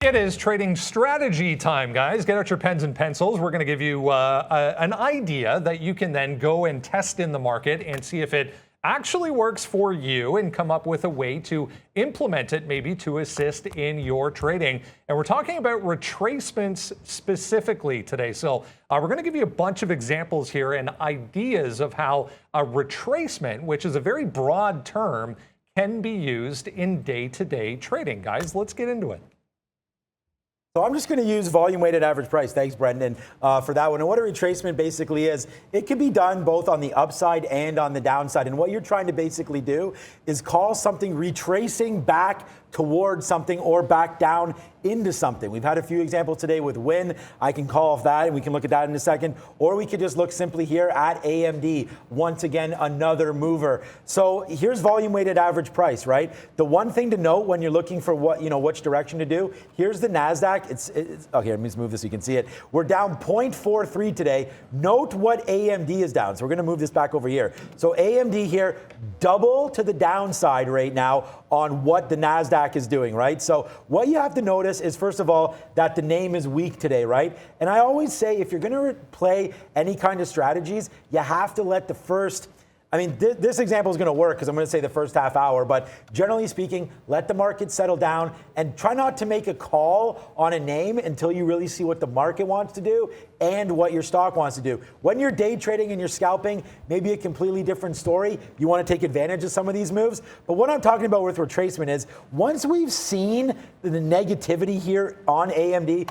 It is trading strategy time, guys. Get out your pens and pencils. We're going to give you an idea that you can then go and test in the market and see if it actually works for you and come up with a way to implement it, maybe to assist in your trading. And we're talking about retracements specifically today. So we're going to give you a bunch of examples here and ideas of how a retracement, which is a very broad term, can be used in day-to-day trading. Guys, let's get into it. So I'm just going to use volume weighted average price. Thanks, Brendan, for that one. And what a retracement basically is, it can be done both on the upside and on the downside. And what you're trying to basically do is call something retracing back towards something or back down into something. We've had a few examples today with WYNN. I can call off that and we can look at that in a second. Or we could just look simply here at AMD. Once again, another mover. So here's volume weighted average price, right? The one thing to note when you're looking for what, which direction to do, here's the NASDAQ. It's okay, let me just move this so you can see it. We're down 0.43 today. Note what AMD is down. So we're going to move this back over here. So AMD here, double to the downside right now on what the NASDAQ is doing, right? So what you have to notice is, first of all, that the name is weak today, right? And I always say, if you're going to play any kind of strategies, you have to let the first, this example is going to work because I'm going to say the first half hour, but generally speaking, let the market settle down and try not to make a call on a name until you really see what the market wants to do and what your stock wants to do. When you're day trading and you're scalping, maybe a completely different story. You want to take advantage of some of these moves. But what I'm talking about with retracement is, once we've seen the negativity here on AMD,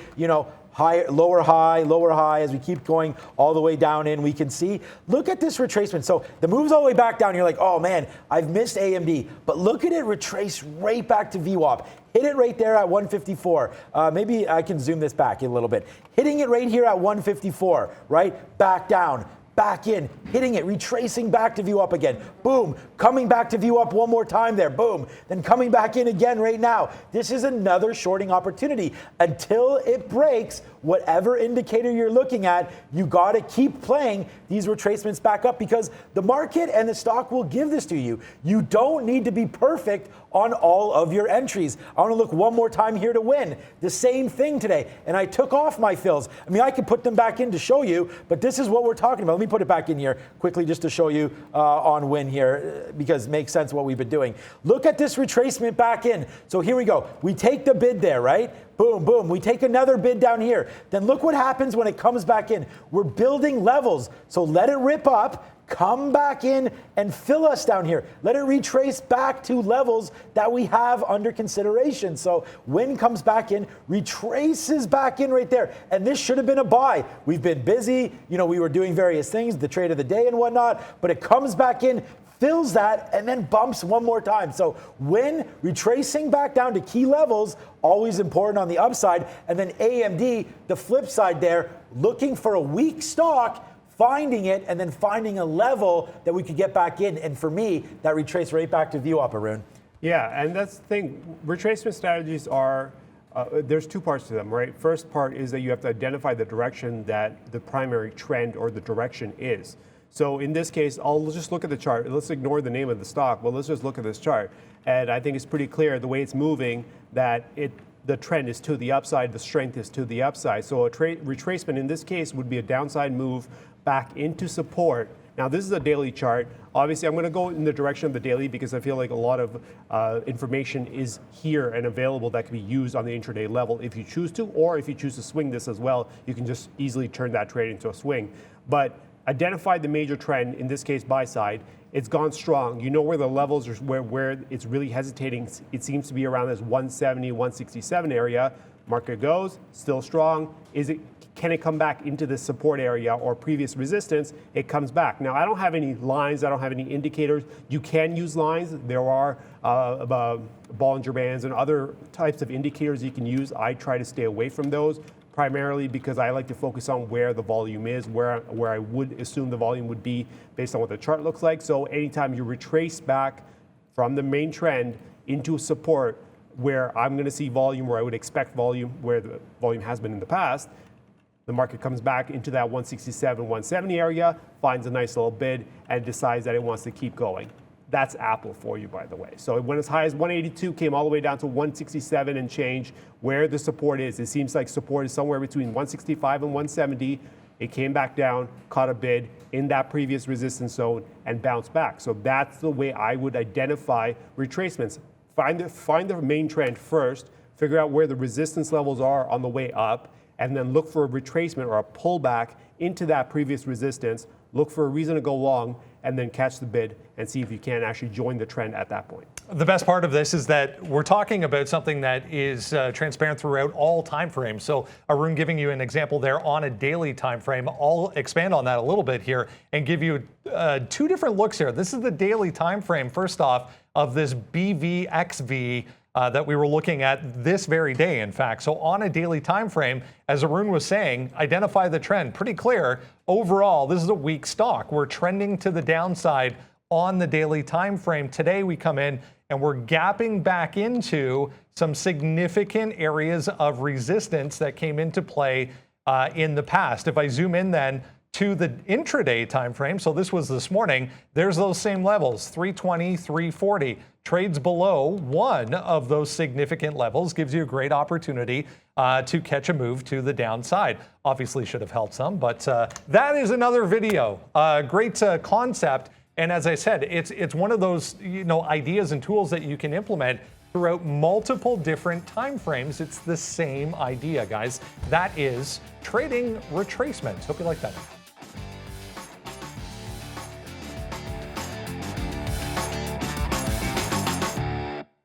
high, lower high, as we keep going all the way down in, we can see, look at this retracement. So the move's all the way back down. You're like, oh man, I've missed AMD. But look at it retrace right back to VWAP. Hit it right there at 154. Maybe I can zoom this back a little bit. Hitting it right here at 154, right? Back down. Back in, hitting it, retracing back to VWAP again. Boom, coming back to VWAP one more time there. Boom, then coming back in again right now. This is another shorting opportunity. Until it breaks whatever indicator you're looking at, you got to keep playing these retracements back up, because the market and the stock will give this to you. You don't need to be perfect on all of your entries. I want to look one more time here to WYNN. The same thing today. And I took off my fills. I could put them back in to show you, but this is what we're talking about. Let me put it back in here quickly just to show you on WYNN here, because it makes sense what we've been doing. Look at this retracement back in. So here we go. We take the bid there, right? Boom, boom. We take another bid down here. Then look what happens when it comes back in. We're building levels. So let it rip up, come back in and fill us down here. Let it retrace back to levels that we have under consideration. So WYNN comes back in, retraces back in right there. And this should have been a buy. We've been busy. We were doing various things, the trade of the day and whatnot, but it comes back in, fills that, and then bumps one more time. So WYNN retracing back down to key levels, always important on the upside. And then AMD, the flip side there, looking for a weak stock, finding it, and then finding a level that we could get back in. And for me, that retrace right back to VWAP, Arun. Yeah, and that's the thing. Retracement strategies are, there's two parts to them, right? First part is that you have to identify the direction that the primary trend or the direction is. So in this case, I'll just look at the chart. Let's ignore the name of the stock, but let's just look at this chart. And I think it's pretty clear the way it's moving that the trend is to the upside, the strength is to the upside. So a retracement in this case would be a downside move back into support. Now this is a daily chart. Obviously I'm going to go in the direction of the daily because I feel like a lot of information is here and available that can be used on the intraday level if you choose to, or if you choose to swing this as well, you can just easily turn that trade into a swing. But identify the major trend, in this case buy side. It's gone strong. You know where the levels are, where it's really hesitating. It seems to be around this 170, 167 area. Market goes, still strong. Can it come back into this support area or previous resistance? It comes back. Now, I don't have any lines. I don't have any indicators. You can use lines. There are Bollinger Bands and other types of indicators you can use. I try to stay away from those, primarily because I like to focus on where the volume is, where I would assume the volume would be based on what the chart looks like. So anytime you retrace back from the main trend into support where I'm going to see volume, where I would expect volume, where the volume has been in the past, the market comes back into that 167, 170 area, finds a nice little bid, and decides that it wants to keep going. that's Apple for you, by the way. So it went as high as 182, came all the way down to 167 and change. Where the support is, it seems like support is somewhere between 165 and 170. It came back down, caught a bid in that previous resistance zone, and bounced back. So that's the way I would identify retracements. Find the main trend first, figure out where the resistance levels are on the way up, and then look for a retracement or a pullback into that previous resistance. Look for a reason to go long, and then catch the bid and see if you can actually join the trend at that point. The best part of this is that we're talking about something that is transparent throughout all time frames. So Arun giving you an example there on a daily time frame. I'll expand on that a little bit here and give you two different looks here. This is the daily time frame, first off, of this BVXV that we were looking at this very day, in fact. So on a daily time frame, as Arun was saying, identify the trend. Pretty clear. Overall, this is a weak stock. We're trending to the downside on the daily time frame. Today we come in and we're gapping back into some significant areas of resistance that came into play in the past. If I zoom in then to the intraday time frame, so this was this morning, there's those same levels, 320, 340. Trades below one of those significant levels gives you a great opportunity to catch a move to the downside. Obviously should have held some, but that is another video. Great concept. And as I said, it's one of those ideas and tools that you can implement throughout multiple different time frames. It's the same idea, guys. That is trading retracement. Hope you like that.